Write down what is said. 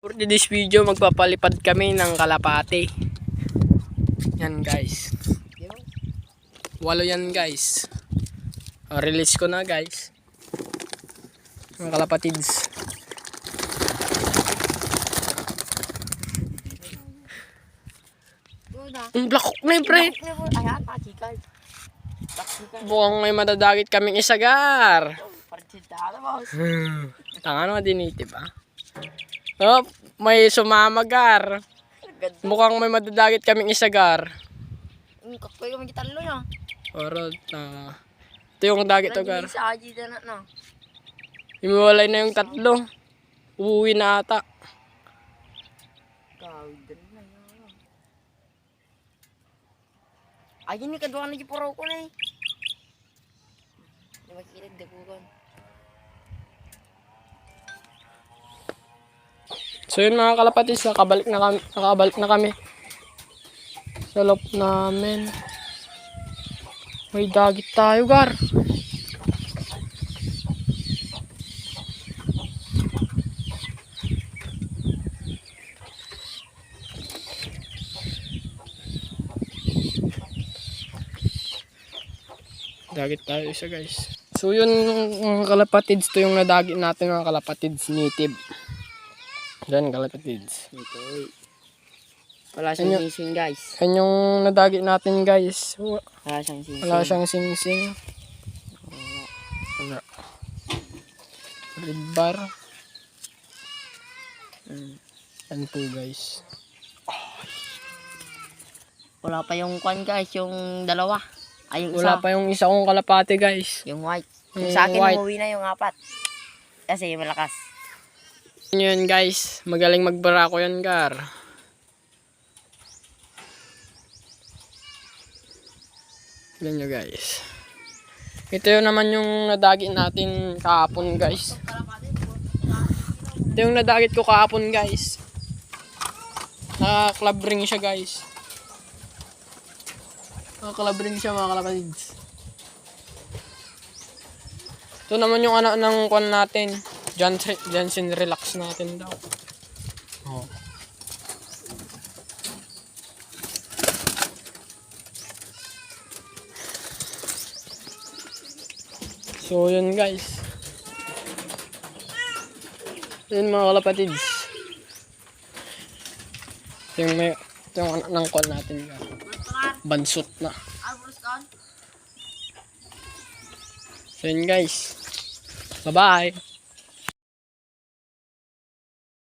For this video, magpapalipad kami ng kalapate. Yan guys. 8 yan guys. Release ko na guys. Mga kalapatids. Black na yun pre. Buwang may madadagit kaming isagar. Tanga naman diniti ba? Oh, may sumamagar. Mukhang may madadagit kaming isagar. Kakpay kami kita lo na. Orot na. Ito yung dagit to gar. Sa aji na na. Imiwalay na yung tatlo. Uuwi na ata. Kawdan na yun. Ay, hindi ka doon na puraw ko na eh. Hindi makikinig dagugan. So yun mga kalapatis, nakabalik na kami sa loob namin. May dagit tayo gar. Dagit tayo isa guys. So yun mga kalapatids, to yung nadagit natin mga kalapatids native. Yan kalapatids. Ito wala siyang sing-sing guys. Yan yung nadagit natin guys. Wala siyang sing-sing. Wala siyang sing-sing. Wala. Red bar. Yan po guys. Wala pa yung kwan guys, yung dalawa. Ay, yung Wala isa. pa yung isa kong kalapate guys. Yung white. Yung Yung sa akin, white. umuwi na yung 4. Kasi malakas. Yun guys. Magaling magbarako yan gar. Yan nyo guys. Ito yun naman yung nadagit natin kahapon guys. Ito yung nadagit ko kahapon guys. Naka-club ring siya guys. Naka-club ring siya mga kalapatids. Ito naman yung anak ng kwan natin. Jansen relax natin daw. Oh. So yun guys. Yun mga kalapatids. Ito yung anak ng kwan natin guys. Bansot na. So yun guys. Bye bye.